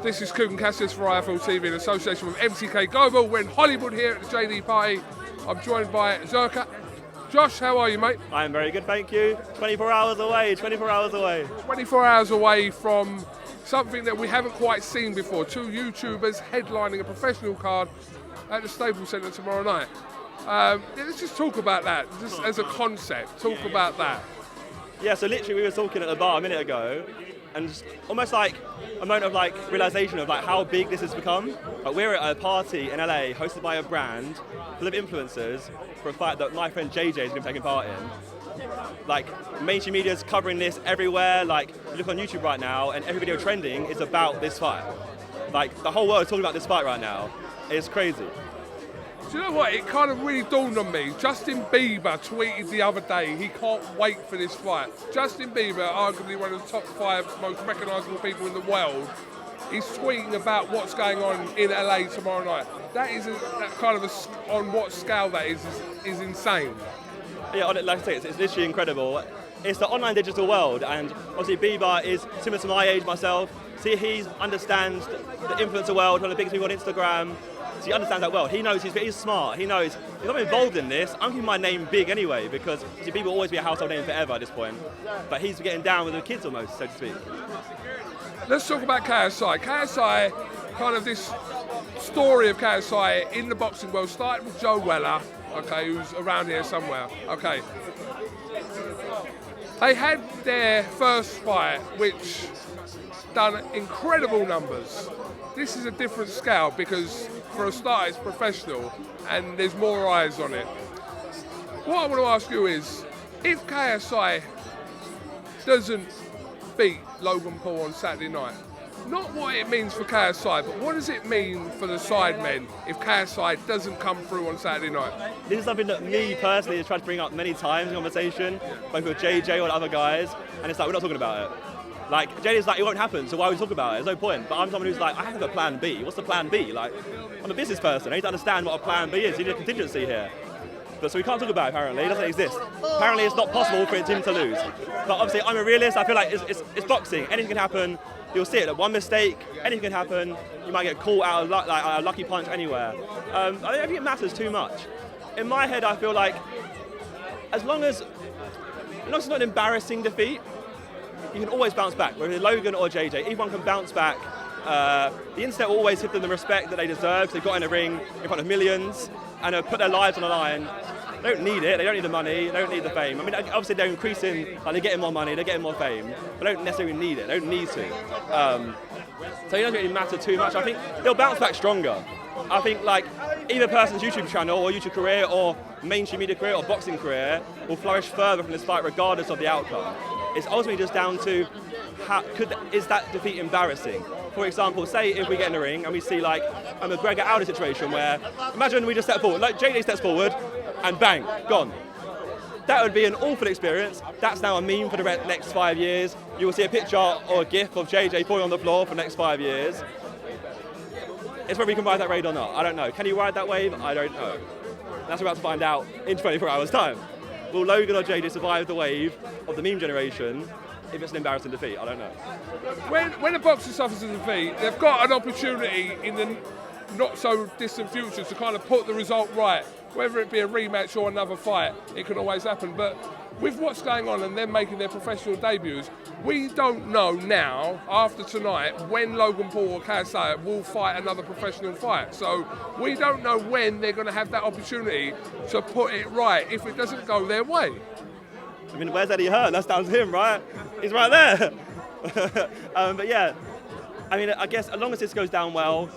This is KUGAN CASSIUS for IFL TV in association with MCK Global. We're in Hollywood here at the JD party. I'm joined by ZERKAA. Josh, how are you, mate? I'm very good, thank you. 24 hours away, 24 hours away. 24 hours away from something that we haven't quite seen before. Two YouTubers headlining a professional card at the Staples Center tomorrow night. Let's just talk about that, just as a concept. Talk about that. Yeah, so literally we were talking at the bar a minute ago, and just almost like a moment of like realization of like how big this has become. Like we're at a party in LA hosted by a brand full of influencers for a fight that my friend JJ is going to be taking part in. Like mainstream media's covering this everywhere. Like you look on YouTube right now, and every video trending is about this fight. Like the whole world is talking about this fight right now. It's crazy. Do you know what? It kind of really dawned on me. Justin Bieber tweeted the other day he can't wait for this fight. Justin Bieber, arguably one of the top 5 most recognisable people in the world, is tweeting about what's going on in LA tomorrow night. That is that kind of on what scale that is insane. Yeah, like I say, it's literally incredible. It's the online digital world, and obviously Bieber is similar to my age myself. See, he understands the influencer world, one of the biggest people on Instagram. So he understands that well. He knows he's smart. He knows if I'm involved in this, I'm keeping my name big anyway, because see, people will always be a household name forever at this point. But he's getting down with the kids almost, so to speak. Let's talk about KSI. KSI, kind of this story of KSI in the boxing world started with Joe Weller, okay, who's around here somewhere, okay. They had their first fight, which done incredible numbers. This is a different scale because for a start it's professional and there's more eyes on it. What I want to ask you is, if KSI doesn't beat Logan Paul on Saturday night, not what it means for KSI, but what does it mean for the Sidemen if KSI doesn't come through on Saturday night? This is something that me personally have tried to bring up many times in conversation, both with JJ or other guys, and it's like, we're not talking about it. Like, JJ's like, it won't happen, so why would we talk about it? There's no point. But I'm someone who's like, I have a plan B. What's the plan B? Like, I'm a business person. I need to understand what a plan B is. You need a contingency here. But so we can't talk about it, apparently. It doesn't exist. Apparently, it's not possible for him to lose. But obviously, I'm a realist. I feel like it's boxing. Anything can happen. You'll see it. Like, one mistake, anything can happen. You might get caught out of like a lucky punch anywhere. I don't think it matters too much. In my head, I feel like as long as it's not an embarrassing defeat, you can always bounce back. Whether it's Logan or JJ, everyone can bounce back. The internet will always give them the respect that they deserve because they've got in a ring in front of millions and have put their lives on the line. They don't need it, they don't need the money, they don't need the fame. I mean, obviously they're increasing, like they're getting more money, they're getting more fame, but they don't necessarily need it, they don't need to. So it doesn't really matter too much. I think they'll bounce back stronger. I think like either person's YouTube channel or YouTube career or mainstream media career or boxing career will flourish further from this fight regardless of the outcome. It's ultimately just down to is that defeat embarrassing? For example, say if we get in the ring and we see like a McGregor Aldo situation where, imagine we just step forward, like JD steps forward and bang, gone. That would be an awful experience. That's now a meme for the next 5 years. You will see a picture or a gif of JJ falling on the floor for the next 5 years. It's whether we can ride that wave or not. I don't know. Can you ride that wave? I don't know. That's what we're about to find out in 24 hours time. Will Logan or JJ survive the wave of the meme generation if it's an embarrassing defeat? I don't know. When a boxer suffers a defeat, they've got an opportunity in the not so distant future to kind of put the result right. Whether it be a rematch or another fight, it can always happen. But with what's going on and them making their professional debuts, we don't know now, after tonight, when Logan Paul or KSI will fight another professional fight. So we don't know when they're going to have that opportunity to put it right if it doesn't go their way. I mean, where's Eddie Hearn? That's down to him, right? He's right there. But yeah, I mean, I guess as long as this goes down well,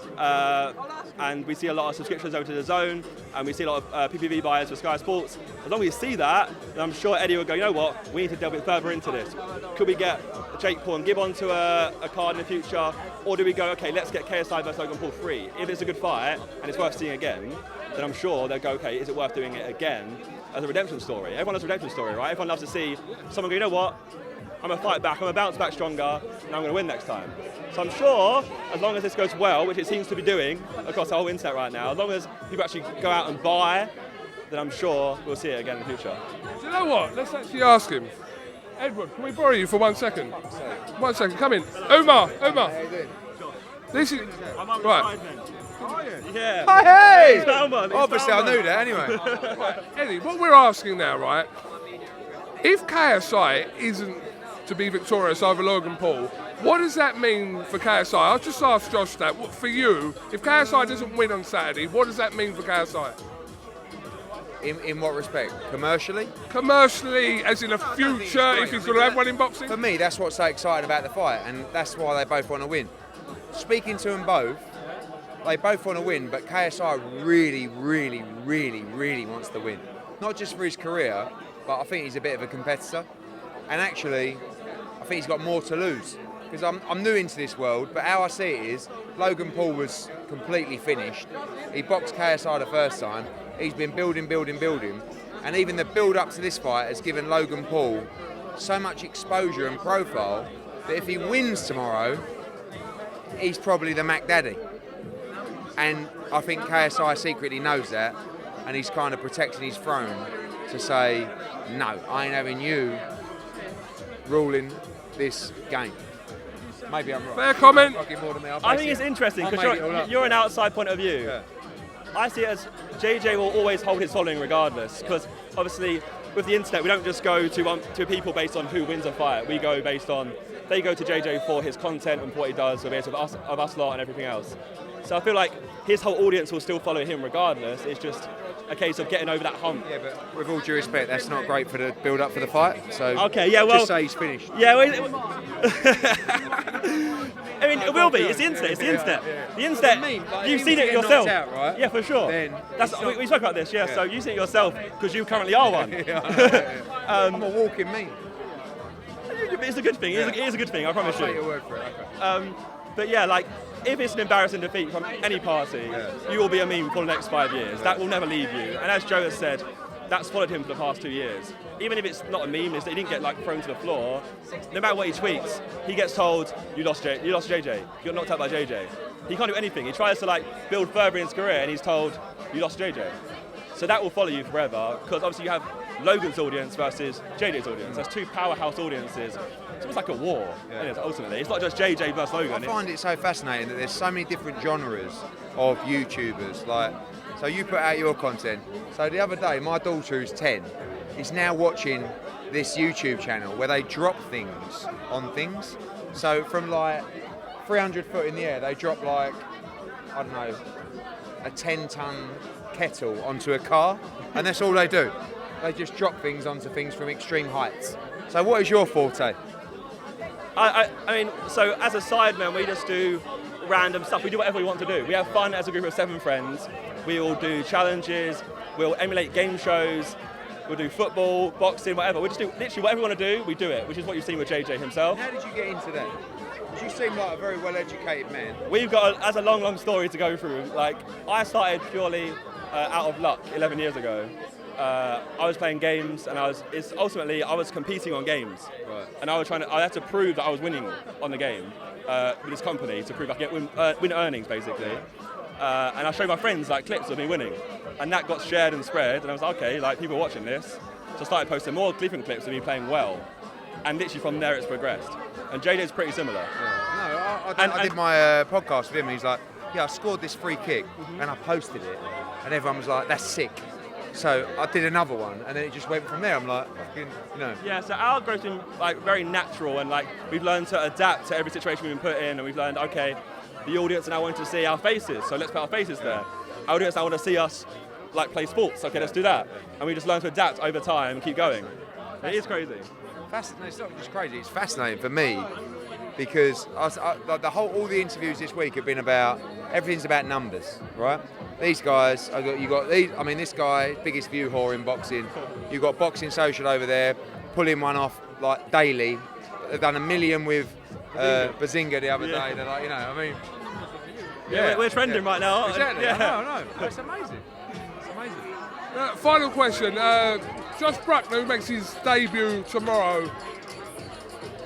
and we see a lot of subscriptions over to the Zone, and we see a lot of PPV buyers for Sky Sports, as long as we see that, then I'm sure Eddie will go, you know what, we need to delve a bit further into this. Could we get Jake Paul and Gibb onto a card in the future, or do we go, okay, let's get KSI versus Logan Paul free? If it's a good fight, and it's worth seeing again, then I'm sure they'll go, okay, is it worth doing it again as a redemption story? Everyone loves a redemption story, right? Everyone loves to see someone go, you know what, I'm going to fight back, I'm going to bounce back stronger, and I'm going to win next time. So I'm sure, as long as this goes well, which it seems to be doing across the whole internet right now, as long as people actually go out and buy, then I'm sure we'll see it again in the future. Do you know what? Let's actually ask him. Edward, can we borrow you for 1 second? 1 second, come in. Umar. This is I'm on right. SIDEMEN. Yeah. Oh, hey! He's Spellman. Obviously, I knew that anyway. Right, Eddie, what we're asking now, right? If KSI isn't to be victorious over Logan Paul, what does that mean for KSI? I'll just ask Josh that. For you, if KSI doesn't win on Saturday, what does that mean for KSI? In what respect? Commercially? Commercially, as in a future, if he's going to have one in boxing? For me, that's what's so exciting about the fight, and that's why they both want to win. Speaking to them both, they both want to win, but KSI really, really, really, really wants to win. Not just for his career, but I think he's a bit of a competitor. And actually, I think he's got more to lose. Because I'm new into this world, but how I see it is, Logan Paul was completely finished. He boxed KSI the first time. He's been building, and even the build-up to this fight has given Logan Paul so much exposure and profile that if he wins tomorrow, he's probably the Mac Daddy. And I think KSI secretly knows that, and he's kind of protecting his throne to say, no, I ain't having you ruling this game. Maybe I'm wrong. Fair comment. I think it's interesting because you're an outside point of view. Yeah. I see it as JJ will always hold his following regardless, because obviously with the internet we don't just go to people based on who wins a fight. We go based on, they go to JJ for his content and what he does, so based of us lot and everything else. So I feel like his whole audience will still follow him regardless. It's just a case of getting over that hump. Yeah, but with all due respect, that's not great for the build-up for the fight. So okay, yeah, well, just say he's finished. Yeah, I mean, it will be. It's the internet. It's the internet. The internet. You've seen it yourself. Out, right? Yeah, for sure. Then we spoke about this. Yeah. So you see it yourself because you currently are one. I'm a walking meme. It's a good thing. It is a good thing. I promise you. I'll take your word for it. Okay. But yeah, like if it's an embarrassing defeat from any party, you will be a meme for the next 5 years. That will never leave you. And as Joe has said, that's followed him for the past 2 years. Even if it's not a meme, he didn't get like thrown to the floor. No matter what he tweets, he gets told, you lost JJ, you got knocked out by JJ. He can't do anything. He tries to like build further in his career and he's told, you lost JJ. So that will follow you forever, because obviously you have Logan's audience versus JJ's audience. There's two powerhouse audiences. It's almost like a war, ultimately. It's not just JJ versus Logan. I find it so fascinating that there's so many different genres of YouTubers. Like, so you put out your content. So the other day, my daughter, who's 10, is now watching this YouTube channel where they drop things on things. So from like 300 foot in the air, they drop like, I don't know, a 10-ton kettle onto a car, and that's all they do. They just drop things onto things from extreme heights. So what is your forte? I mean, so as a sideman, we just do random stuff. We do whatever we want to do. We have fun as a group of 7 friends. We all do challenges. We'll emulate game shows. We'll do football, boxing, whatever. We just do literally whatever we want to do, we do it, which is what you've seen with JJ himself. How did you get into that? You seem like a very well-educated man. We've got a long story to go through. Like, I started purely out of luck 11 years ago. I was playing games, and I was competing on games, right. And I had to prove that I was winning on the game with this company to prove I could get win earnings basically. And I showed my friends like clips of me winning, and that got shared and spread. And I was like, okay, like people are watching this, so I started posting more different clips of me playing well, and literally from there it's progressed. And JJ's pretty similar. Yeah. No, I did my podcast with him, and he's like, yeah, I scored this free kick, and I posted it, and everyone was like, that's sick. So I did another one, and then it just went from there. I'm like, fucking, you know. Yeah, so our growth's been like very natural, and like we've learned to adapt to every situation we've been put in, and we've learned, okay, the audience now want to see our faces, so let's put our faces there. Our audience now want to see us like play sports, okay, let's do that. And we just learn to adapt over time and keep going. It is crazy. Fascinating. It's not just crazy, it's fascinating for me, because all the interviews this week have been about, everything's about numbers, right? These guys, this guy, biggest view whore in boxing. You've got Boxing Social over there, pulling one off like daily. They've done 1 million with Bazinga the other day. They're like, we're trending right now. Exactly. Yeah. I know. That's amazing. It's amazing. Final question. Josh Bruckner, who makes his debut tomorrow.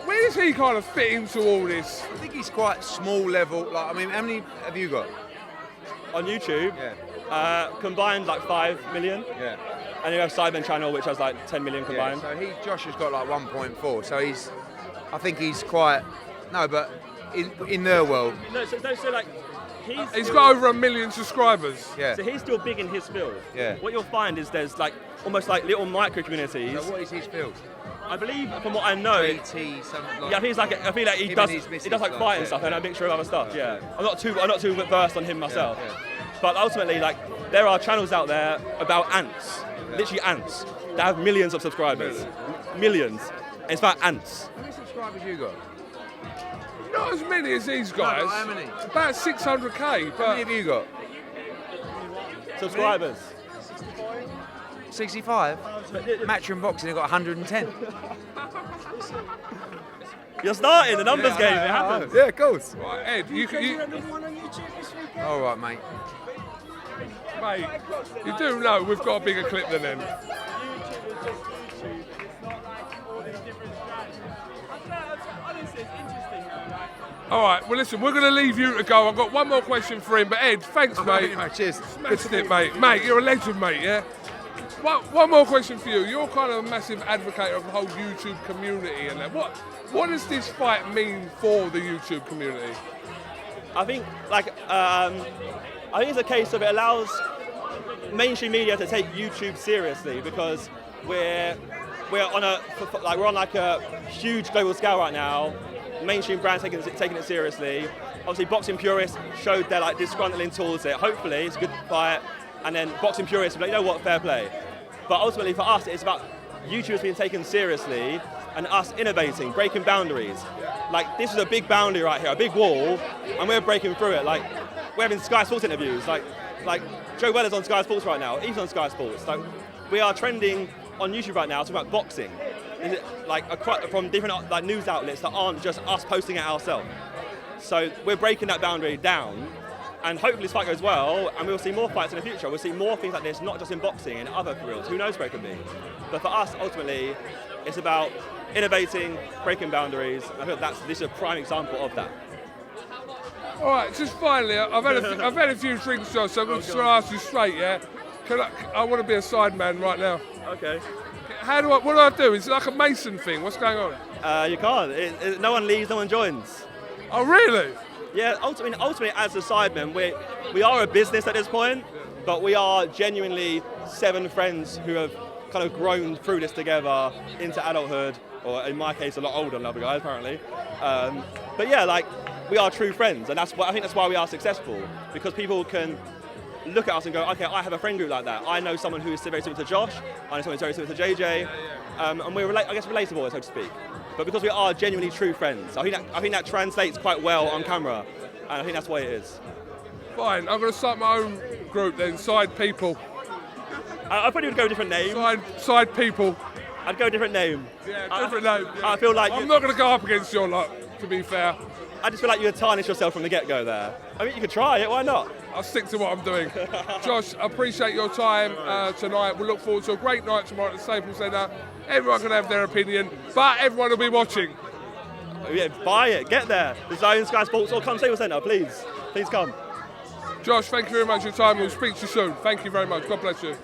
Where does he kind of fit into all this? I think he's quite small level. Like, I mean, how many have you got? On YouTube, combined like 5 million. Yeah. And you have SIDEMEN channel, which has like 10 million combined. Yeah, so Josh has got like 1.4. So I think he's quite. No, but in their world. No, so like, He's got over 1 million subscribers. Yeah. So he's still big in his field. Yeah. What you'll find is there's like almost like little micro communities. So what is his field? I believe, from what I know, BT, something like. yeah, I feel like he Him does. and his missus, He does like like, fighting yeah. stuff and a mixture of other stuff. Yeah. I'm not too versed on him myself. Yeah. But ultimately, like, there are channels out there about ants, literally ants, that have millions of subscribers, millions. And it's about ants. How many subscribers you got? Not as many as these guys. No, how many? About 600k. How many But have you got? Subscribers. 65. Matchroom Boxing have got 110. You're starting the numbers game. It happens. Yeah, of course. right, Ed, you All right, mate. mate, you do know we've got a bigger clip than them. All right, well, listen, we're going to leave you to go. I've got one more question for him, but Ed, thanks, mate. Cheers. Smashed it, mate. Mate, you're a legend, mate, yeah? One more question for you. You're kind of a massive advocate of the whole YouTube community and that. What does this fight mean for the YouTube community? I think, it's a case of it allows mainstream media to take YouTube seriously because we're on a huge global scale right now. Mainstream brands taking it seriously. Obviously, boxing purists showed their disgruntling towards it. Hopefully, it's a good fight, and then boxing purists will be like, you know what, fair play. But ultimately, for us, it's about YouTubers being taken seriously and us innovating, breaking boundaries. Like, this is a big boundary right here, a big wall, and we're breaking through it. Like, we're having Sky Sports interviews. Like Joe Weller's on Sky Sports right now. He's on Sky Sports. Like, we are trending on YouTube right now talking about boxing. Is it from different news outlets that aren't just us posting it ourselves? So we're breaking that boundary down, and hopefully this fight goes well, and we'll see more fights in the future. We'll see more things like this, not just in boxing, in other fields. Who knows where it could be? But for us, ultimately, it's about innovating, breaking boundaries. I think this is a prime example of that. All right, just finally, I've had a few drinks, Josh, so I'm going to ask you straight, yeah? I want to be a sideman right now. Okay. What do I do? Is it like a Mason thing? What's going on? You can't. No one leaves, no one joins. Oh, really? Yeah, ultimately, as a sidemen, we are a business at this point, but we are genuinely 7 friends who have kind of grown through this together into adulthood, or in my case, a lot older than other guys, apparently. But yeah, we are true friends, and I think that's why we are successful, because people can look at us and go, okay, I have a friend group like that. I know someone who is very similar to Josh, I know someone who is very similar to JJ, and we're, relatable, so to speak. But because we are genuinely true friends, I think that translates quite well on camera, and I think that's the way it is. Fine, I'm going to start my own group then, Side People. I probably would go a different name. Side People. I'd go a different name. Yeah, different name. Yeah. I feel like I'm not going to go up against your lot, to be fair. I just feel like you would tarnish yourself from the get-go there. I mean, you could try it, why not? I'll stick to what I'm doing. Josh, I appreciate your time tonight. We look forward to a great night tomorrow at the Staples Centre. Everyone can have their opinion, but everyone will be watching. Yeah, buy it, get there. The Zone, Sky Sports, or come Staples Centre, please. Please come. Josh, thank you very much for your time. We'll speak to you soon. Thank you very much. God bless you.